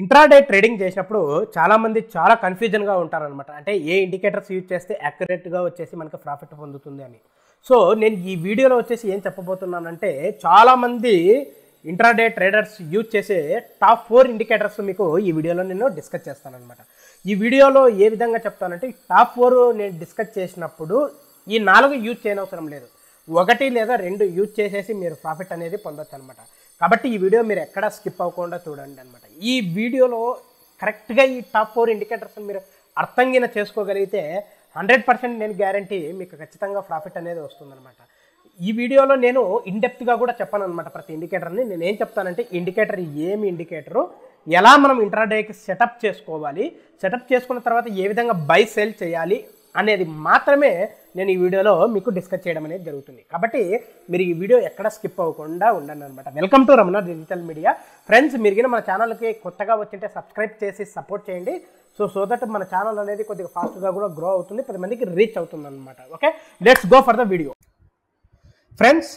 Intraday trading చేసినప్పుడు చాలామంది చాలా కన్ఫ్యూజన్గా ఉంటారనమాట. అంటే ఏ ఇండికేటర్స్ యూజ్ చేస్తే యాక్యురేట్గా వచ్చేసి మనకు ప్రాఫిట్ పొందుతుంది అని. సో నేను ఈ వీడియోలో వచ్చేసి ఏం చెప్పబోతున్నానంటే, చాలామంది ఇంట్రాడే ట్రేడర్స్ యూజ్ చేసే టాప్ 4 ఇండికేటర్స్ మీకు ఈ వీడియోలో నేను డిస్కస్ చేస్తానన్నమాట. ఈ వీడియోలో ఏ విధంగా చెప్తానంటే, టాప్ 4 నేను డిస్కస్ చేసినప్పుడు ఈ 4 యూజ్ చేయనవసరం లేదు, 1 లేదా 2 యూజ్ చేసేసి మీరు ప్రాఫిట్ అనేది పొందొచ్చు అనమాట. కాబట్టి ఈ వీడియో మీరు ఎక్కడా స్కిప్ అవ్వకుండా చూడండి అనమాట. ఈ వీడియోలో కరెక్ట్గా ఈ టాప్ 4 ఇండికేటర్స్ని మీరు అర్థంగిన చేసుకోగలిగితే 100% నేను గ్యారంటీ మీకు ఖచ్చితంగా ప్రాఫిట్ అనేది వస్తుందన్నమాట. ఈ వీడియోలో నేను ఇన్డెప్త్గా కూడా చెప్పాను అనమాట. ప్రతి ఇండికేటర్ని నేను ఏం చెప్తానంటే, ఇండికేటర్ ఏమి ఇండికేటరు, ఎలా మనం ఇంట్రాడేకి సెటప్ చేసుకోవాలి, సెటప్ చేసుకున్న తర్వాత ఏ విధంగా బై సెల్ చేయాలి అనేది మాత్రమే నేను ఈ వీడియోలో మీకు డిస్కస్ చేయడం అనేది జరుగుతుంది. కాబట్టి మీరు ఈ వీడియో ఎక్కడ స్కిప్ అవ్వకుండా ఉండండి అనమాట. Welcome to Ramana digital media. Friends, మీరు మన ఛానల్కి కొత్తగా వచ్చింటే సబ్స్క్రైబ్ చేసి సపోర్ట్ చేయండి. సో దట్ మన ఛానల్ అనేది కొద్దిగా ఫాస్ట్గా కూడా గ్రో అవుతుంది, 10 మందికి రీచ్ అవుతుంది అనమాట. Okay, let's go for the video. Friends,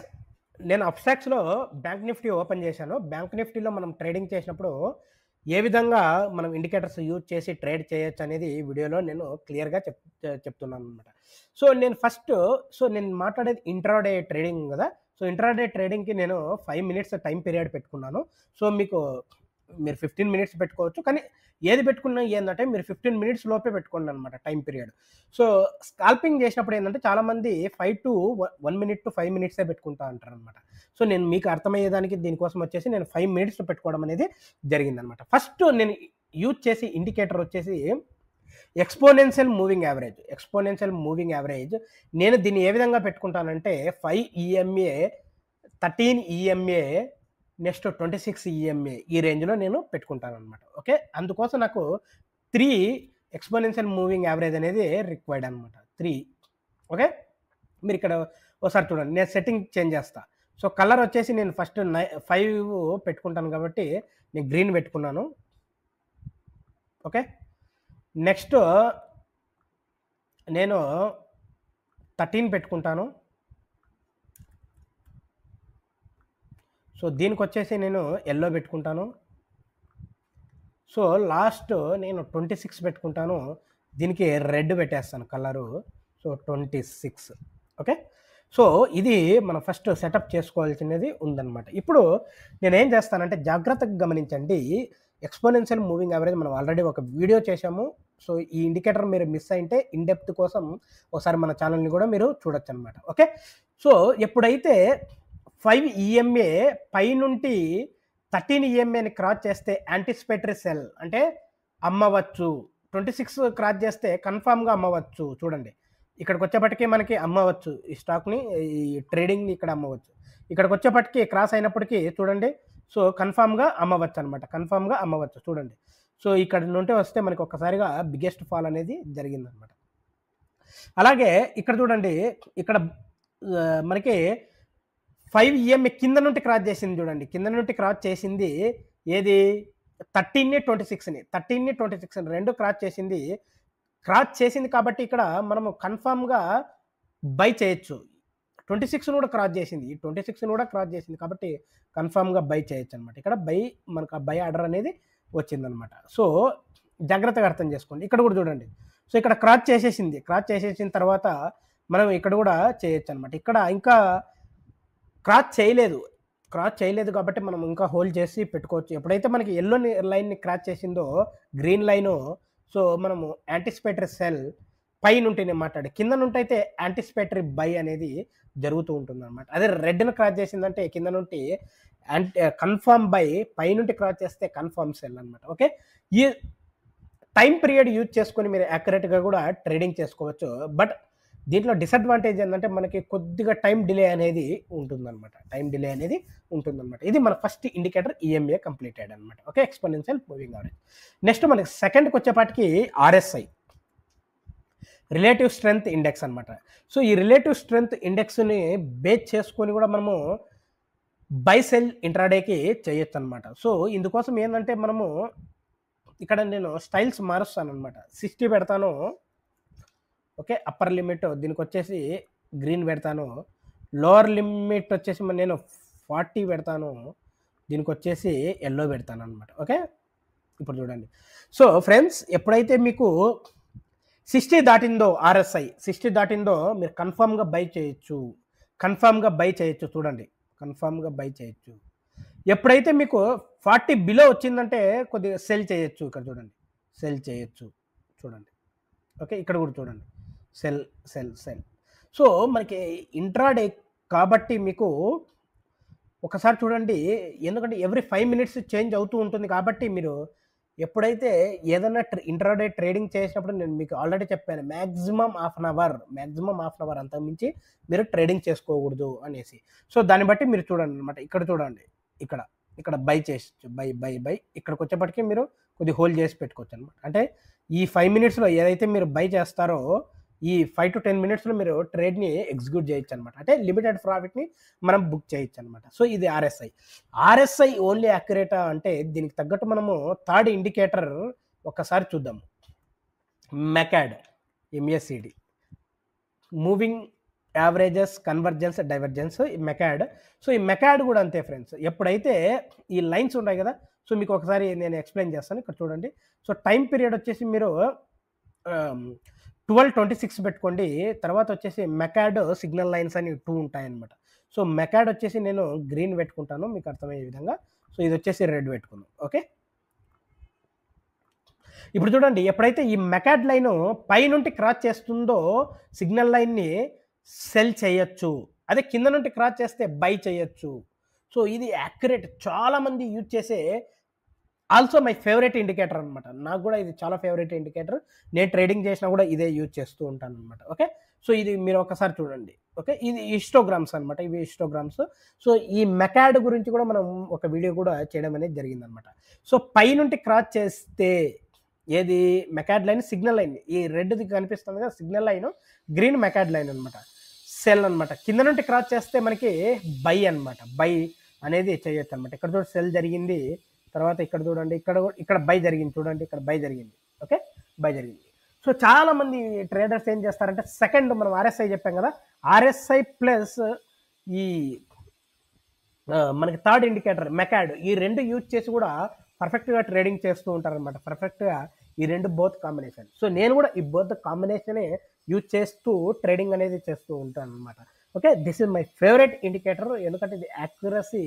నేను అప్స్టాక్స్లో బ్యాంక్ నిఫ్టీ ఓపెన్ చేశాను. బ్యాంక్ నిఫ్టీలో మనం ట్రేడింగ్ చేసినప్పుడు ఏ విధంగా మనం ఇండికేటర్స్ యూజ్ చేసి ట్రేడ్ చేయొచ్చు అనేది ఈ వీడియోలో నేను క్లియర్గా చెప్తున్నాను అనమాట. సో నేను మాట్లాడేది ఇంట్రాడే ట్రేడింగ్ కదా. సో ఇంట్రాడే ట్రేడింగ్కి నేను 5 మినిట్స్ టైం పీరియడ్ పెట్టుకున్నాను. సో మీరు 15 మినిట్స్ పెట్టుకోవచ్చు, కానీ ఏది పెట్టుకున్నా ఏంటంటే మీరు 15 మినిట్స్ లోపే పెట్టుకోండి అనమాట టైం పీరియడ్. సో స్కాల్పింగ్ చేసినప్పుడు ఏంటంటే చాలామంది 5 to 1 minute to 5 minutes పెట్టుకుంటా అంటారు అనమాట. సో నేను మీకు అర్థమయ్యేదానికి దీనికోసం వచ్చేసి నేను 5 minutes పెట్టుకోవడం అనేది జరిగిందనమాట. ఫస్ట్ నేను యూజ్ చేసే ఇండికేటర్ వచ్చేసి ఎక్స్పోనెన్షియల్ మూవింగ్ యావరేజ్. నేను దీన్ని ఏ విధంగా పెట్టుకుంటానంటే 5 EMA, 13 EMA, నెక్స్ట్ 26 EMA ఈ రేంజ్లో నేను పెట్టుకుంటాను అనమాట. ఓకే, అందుకోసం నాకు 3 ఎక్స్పోనెన్షియల్ మూవింగ్ యావరేజ్ అనేది రిక్వైర్డ్ అనమాట. 3. ఓకే, మీరు ఇక్కడ ఒకసారి చూడండి, నేను సెట్టింగ్ చేంజ్ చేస్తా. సో కలర్ వచ్చేసి నేను ఫస్ట్ 5 పెట్టుకుంటాను కాబట్టి నేను గ్రీన్ పెట్టుకున్నాను. ఓకే, నెక్స్ట్ నేను 13 పెట్టుకుంటాను. సో దీనికి వచ్చేసి నేను ఎల్లో పెట్టుకుంటాను. సో లాస్ట్ నేను 26 పెట్టుకుంటాను. దీనికి రెడ్ పెట్టేస్తాను కలరు. సో 26. ఓకే, సో ఇది మనం ఫస్ట్ సెటప్ చేసుకోవాల్సినది ఉందన్నమాట. ఇప్పుడు నేనేం చేస్తానంటే, జాగ్రత్తగా గమనించండి. ఎక్స్పోనెన్షియల్ మూవింగ్ యావరేజ్ మనం ఆల్రెడీ ఒక వీడియో చేశాము. సో ఈ ఇండికేటర్ మీరు మిస్ అయింటే ఇన్డెప్త్ కోసం ఒకసారి మన ఛానల్ని కూడా మీరు చూడొచ్చు అనమాట. ఓకే, సో ఎప్పుడైతే 5 EMA పై నుండి 13 EMAని క్రాస్ చేస్తే యాంటిసిపేటరీ సెల్ అంటే అమ్మవచ్చు. 26 క్రాస్ చేస్తే కన్ఫామ్గా అమ్మవచ్చు. చూడండి, ఇక్కడికి వచ్చేప్పటికీ మనకి అమ్మవచ్చు, ఈ స్టాక్ని, ఈ ట్రేడింగ్ని ఇక్కడ అమ్మవచ్చు. ఇక్కడికి వచ్చేప్పటికీ క్రాస్ అయినప్పటికీ చూడండి, సో కన్ఫామ్గా అమ్మవచ్చు. చూడండి, సో ఇక్కడ నుండి వస్తే మనకి ఒక్కసారిగా బిగ్గెస్ట్ ఫాల్ అనేది జరిగిందనమాట. అలాగే ఇక్కడ చూడండి, ఇక్కడ మనకి 5 EMA కింద నుండి క్రాస్ చేసింది. చూడండి, కింద నుండి క్రాస్ చేసింది ఏది, 13ని 26ని 2 క్రాస్ చేసింది కాబట్టి ఇక్కడ మనము కన్ఫామ్గా బై చేయొచ్చు. 26ని కూడా క్రాస్ చేసింది కాబట్టి కన్ఫామ్గా బై చేయొచ్చు అనమాట. ఇక్కడ మనకు ఆ బై ఆర్డర్ అనేది వచ్చిందనమాట. సో జాగ్రత్తగా అర్థం చేసుకోండి. ఇక్కడ కూడా చూడండి, సో ఇక్కడ క్రాస్ చేసేసిన తర్వాత మనం ఇక్కడ కూడా చేయొచ్చు అనమాట. ఇక్కడ ఇంకా క్రాస్ చేయలేదు కాబట్టి మనం ఇంకా హోల్డ్ చేసి పెట్టుకోవచ్చు. ఎప్పుడైతే మనకి ఎల్లో లైన్ని క్రాస్ చేసిందో, గ్రీన్ లైను, సో మనము యాంటిసిపేటరీ సెల్ పై నుండి నేను కింద నుండి అయితే యాంటిసిపేటరీ బై అనేది జరుగుతూ ఉంటుంది అనమాట. అదే రెడ్ను క్రాస్ చేసిందంటే కింద నుండి కన్ఫర్మ్ బై, పై నుండి క్రాస్ చేస్తే కన్ఫర్మ్ సెల్ అనమాట. ఓకే, ఈ టైం పీరియడ్ యూజ్ చేసుకొని మీరు యాక్యురేట్గా కూడా ట్రేడింగ్ చేసుకోవచ్చు. బట్ దీంట్లో డిసడ్వాంటేజ్ ఏంటంటే మనకి కొద్దిగా టైం డిలే అనేది ఉంటుందన్నమాట. ఇది మన ఫస్ట్ ఇండికేటర్ EMA కంప్లీటెడ్ అనమాట. Okay, exponential moving average. Next మనకి సెకండ్కి వచ్చేపాటికి RSI, రిలేటివ్ స్ట్రెంగ్త్ ఇండెక్స్ అనమాట. సో ఈ రిలేటివ్ స్ట్రెంగ్త్ ఇండెక్స్ని బేస్ చేసుకొని కూడా మనము బై సెల్ ఇంట్రాడేకి చేయొచ్చు అనమాట. సో ఇందుకోసం ఏంటంటే మనము ఇక్కడ నేను స్టైల్స్ మారుస్తాను అనమాట. 60 పెడతాను. ఓకే, అప్పర్ లిమిట్ దీనికి వచ్చేసి గ్రీన్ పెడతాను. లోవర్ లిమిట్ వచ్చేసి నేను 40 పెడతాను. దీనికి వచ్చేసి ఎల్లో పెడతాను అనమాట. ఓకే, ఇప్పుడు చూడండి. సో ఫ్రెండ్స్, ఎప్పుడైతే మీకు 60 దాటిందో, ఆర్ఎస్ఐ 60 దాటిందో మీరు కన్ఫర్మ్గా బై చేయొచ్చు. కన్ఫర్మ్గా బై చేయొచ్చు. చూడండి, కన్ఫర్మ్గా బై చేయొచ్చు. ఎప్పుడైతే మీకు 40 బిలో వచ్చిందంటే కొద్దిగా సెల్ చేయొచ్చు. ఇక్కడ చూడండి, సెల్ చేయొచ్చు. చూడండి, ఓకే, ఇక్కడ కూడా చూడండి, సెల్ సెల్ సెల్. సో మనకి ఇంట్రాడే కాబట్టి మీకు ఒకసారి చూడండి, ఎందుకంటే ఎవ్రీ 5 మినిట్స్ చేంజ్ అవుతూ ఉంటుంది కాబట్టి మీరు ఎప్పుడైతే ఏదైనా ఇంట్రాడే ట్రేడింగ్ చేసినప్పుడు నేను మీకు ఆల్రెడీ చెప్పాను, మ్యాక్సిమం హాఫ్ అన్ అవర్ అంతకుమించి మీరు ట్రేడింగ్ చేసుకోకూడదు అనేసి. సో దాన్ని బట్టి మీరు చూడండి అనమాట. ఇక్కడ చూడండి, ఇక్కడ ఇక్కడ బై చేసి బై ఇక్కడికి వచ్చేప్పటికీ మీరు కొద్దిగా హోల్డ్ చేసి పెట్టుకోవచ్చు అనమాట. అంటే ఈ 5 మినిట్స్లో ఏదైతే మీరు బై చేస్తారో ఈ 5 to 10 మినిట్స్లో మీరు ట్రేడ్ని ఎగ్జిక్యూట్ చేయొచ్చు అనమాట. అంటే లిమిటెడ్ ప్రాఫిట్ని మనం బుక్ చేయొచ్చు అనమాట. సో ఇది ఆర్ఎస్ఐ ఓన్లీ యాక్యురేటా అంటే దీనికి తగ్గట్టు మనము థర్డ్ ఇండికేటర్ ఒక్కసారి చూద్దాము. MACD, MSCD, moving averages, convergence, divergence, MACD. So ఈ మెకాడ్ కూడా అంతే ఫ్రెండ్స్. ఎప్పుడైతే ఈ లైన్స్ ఉన్నాయి కదా, సో మీకు ఒకసారి నేను ఎక్స్ప్లెయిన్ చేస్తాను. ఇక్కడ చూడండి. సో టైం పీరియడ్ వచ్చేసి మీరు 12:26 పెట్టుకోండి. తర్వాత వచ్చేసి మెకాడ్ సిగ్నల్ లైన్స్ అని 2 ఉంటాయన్నమాట. సో మెకాడ్ వచ్చేసి నేను గ్రీన్ పెట్టుకుంటాను మీకు అర్థమయ్యే విధంగా. సో ఇది వచ్చేసి రెడ్ పెట్టుకుందాం. ఓకే, ఇప్పుడు చూడండి, ఎప్పుడైతే ఈ మెకాడ్ లైన్ పై నుండి క్రాస్ చేస్తుందో సిగ్నల్ లైన్ని సెల్ చేయొచ్చు. అదే కింద నుండి క్రాస్ చేస్తే బై చేయొచ్చు. సో ఇది యాక్యురేట్, చాలామంది యూజ్ చేసే ఆల్సో మై ఫేవరెట్ ఇండికేటర్ అనమాట. నాకు కూడా ఇది చాలా ఫేవరెట్ ఇండికేటర్. నేను ట్రేడింగ్ చేసినా కూడా ఇదే యూజ్ చేస్తూ ఉంటాను అనమాట. ఓకే, సో ఇది మీరు ఒకసారి చూడండి. ఓకే, ఇది హిస్టోగ్రామ్స్ అనమాట, ఇవి హిస్టోగ్రామ్స్. సో ఈ మెకాడ్ గురించి కూడా మనం ఒక వీడియో కూడా చేయడం అనేది జరిగిందనమాట. సో పై నుండి క్రాస్ చేస్తే ఏది మెకాడ్ లైన్, సిగ్నల్ లైన్, ఈ రెడ్ది కనిపిస్తుంది కదా సిగ్నల్ లైన్, గ్రీన్ మెకాడ్ లైన్ అనమాట, సెల్ అనమాట. కింద నుండి క్రాస్ చేస్తే మనకి బై అనమాట, బై అనేది చేయొచ్చు అనమాట. ఇక్కడ చూడండి సెల్ జరిగింది, తర్వాత ఇక్కడ చూడండి, ఇక్కడ బై జరిగింది. చూడండి, ఇక్కడ బై జరిగింది. ఓకే, బై జరిగింది. సో చాలా మంది ట్రేడర్స్ ఏం చేస్తారంటే సెకండ్ మనం ఆర్ఎస్ఐ చెప్పాం కదా, ఆర్ఎస్ఐ ప్లస్ ఈ మనకి థర్డ్ ఇండికేటర్ మెకాడ్, ఈ రెండు యూజ్ చేసి కూడా పర్ఫెక్ట్గా ట్రేడింగ్ చేస్తూ ఉంటారనమాట. పర్ఫెక్ట్గా ఈ రెండు బోత్ కాంబినేషన్. సో నేను కూడా ఈ బోత్ కాంబినేషనే యూజ్ చేస్తూ ట్రేడింగ్ అనేది చేస్తూ ఉంటాను అనమాట. Okay, this is my favourite indicator. ఎందుకంటే ఇది యాక్యురసీ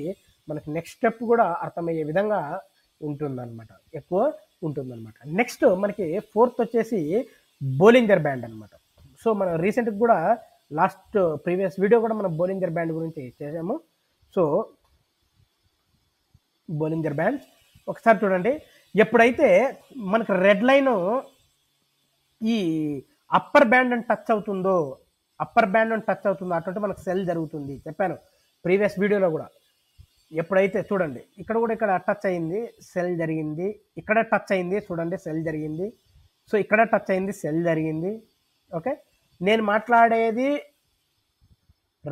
మనకి నెక్స్ట్ స్టెప్ కూడా అర్థమయ్యే విధంగా ఉంటుందన్నమాట, ఎక్కువ ఉంటుందన్నమాట. నెక్స్ట్ మనకి ఫోర్త్ వచ్చేసి బోలింజర్ బ్యాండ్ అనమాట. సో మనం రీసెంట్గా కూడా లాస్ట్ ప్రీవియస్ వీడియో కూడా మనం బోలింజర్ బ్యాండ్ గురించి చేసాము. సో బోలింజర్ బ్యాండ్ ఒకసారి చూడండి, ఎప్పుడైతే మనకు రెడ్ లైన్ ఈ అప్పర్ బ్యాండ్ టచ్ అవుతుందో అటువంటి మనకు సెల్ జరుగుతుంది. చెప్పాను ప్రీవియస్ వీడియోలో కూడా. ఎప్పుడైతే చూడండి, ఇక్కడ టచ్ అయింది, సెల్ జరిగింది. ఇక్కడ టచ్ అయింది, చూడండి, సెల్ జరిగింది. సో ఇక్కడ టచ్ అయింది, సెల్ జరిగింది. ఓకే, నేను మాట్లాడేది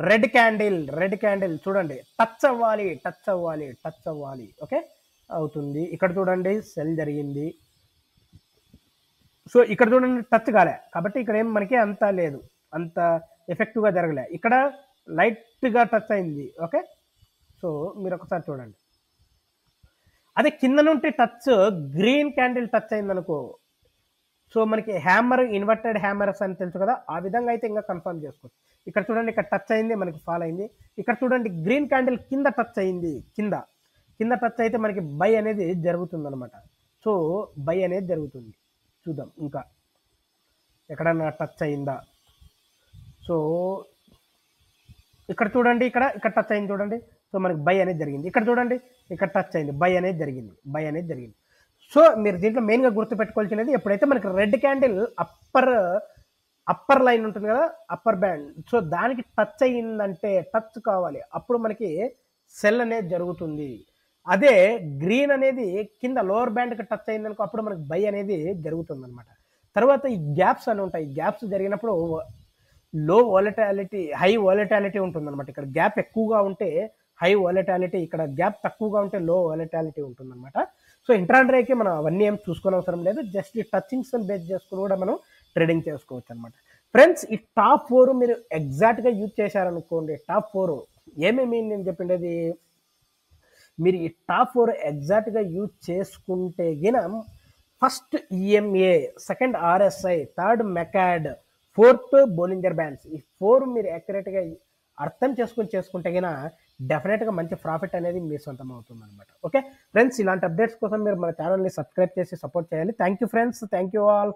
రెడ్ క్యాండిల్ చూడండి, టచ్ అవ్వాలి. ఓకే, అవుతుంది. ఇక్కడ చూడండి, సెల్ జరిగింది. సో ఇక్కడ చూడండి, టచ్ కాలే కాబట్టి ఇక్కడ ఏం మనకి అంత లేదు, అంత ఎఫెక్టివ్గా జరగలే. ఇక్కడ లైట్గా టచ్ అయింది. ఓకే, సో మీరు ఒకసారి చూడండి. అదే కింద నుండి టచ్, గ్రీన్ క్యాండిల్ టచ్ అయింది అనుకో, సో మనకి హ్యామర్, ఇన్వర్టెడ్ హ్యామర్స్ అని తెలుసు కదా, ఆ విధంగా అయితే ఇంకా కన్ఫర్మ్ చేసుకోవచ్చు. ఇక్కడ చూడండి, ఇక్కడ టచ్ అయింది, మనకి ఫాల్ అయింది. ఇక్కడ చూడండి, గ్రీన్ క్యాండిల్ కింద టచ్ అయింది, కింద టచ్ అయితే మనకి బై అనేది జరుగుతుంది అనమాట. సో బై అనేది జరుగుతుంది. చూద్దాం ఇంకా ఎక్కడన్నా టచ్ అయిందా. సో ఇక్కడ చూడండి, ఇక్కడ టచ్ అయింది చూడండి. సో మనకి బై అనేది జరిగింది. ఇక్కడ చూడండి, ఇక్కడ టచ్ అయింది, బై అనేది జరిగింది. సో మీరు దీంట్లో మెయిన్గా గుర్తుపెట్టుకోవాల్సినది, ఎప్పుడైతే మనకి రెడ్ క్యాండిల్ అప్పర్ లైన్ ఉంటుంది కదా, అప్పర్ బ్యాండ్, సో దానికి టచ్ అయ్యిందంటే, టచ్ కావాలి, అప్పుడు మనకి సెల్ అనేది జరుగుతుంది. అదే గ్రీన్ అనేది కింద లోవర్ బ్యాండ్కి టచ్ అయిందనుకో, అప్పుడు మనకి బై అనేది జరుగుతుంది అనమాట. తర్వాత ఈ గ్యాప్స్ అని ఉంటాయి. గ్యాప్స్ జరిగినప్పుడు లో వాలటాలిటీ, హై వాలటాలిటీ ఉంటుంది అనమాట. ఇక్కడ గ్యాప్ ఎక్కువగా ఉంటే హై వాలటాలిటీ, ఇక్కడ గ్యాప్ తక్కువగా ఉంటే లో వాలటాలిటీ ఉంటుంది అనమాట. సో ఇంట్రాడేకి మనం అవన్నీ ఏం చూసుకోని అవసరం లేదు, జస్ట్ ఈ టచింగ్స్ బేస్ చేసుకుని కూడా మనం ట్రేడింగ్ చేసుకోవచ్చు అనమాట. ఫ్రెండ్స్, ఈ టాప్ 4 మీరు ఎగ్జాక్ట్గా యూజ్ చేశారనుకోండి. టాప్ 4 ఏమేమి నేను చెప్పిండేది, మీరు ఈ టాప్ 4 ఎగ్జాక్ట్గా యూజ్ చేసుకుంటే గిన first EMA, second RSI, third MACD, fourth Bollinger bands, ఈ 4 మీరు యాక్యురేట్గా అర్థం చేసుకుంటే గిన డెఫినెట్గా మంచి ప్రాఫిట్ అనేది మీ సొంతం అవుతుంది అనమాట. ఓకే ఫ్రెండ్స్, ఇలాంటి అప్డేట్స్ కోసం మీరు మన ఛానల్ని సబ్స్క్రైబ్ చేసి సపోర్ట్ చేయాలి. Thank you friends, thank you all.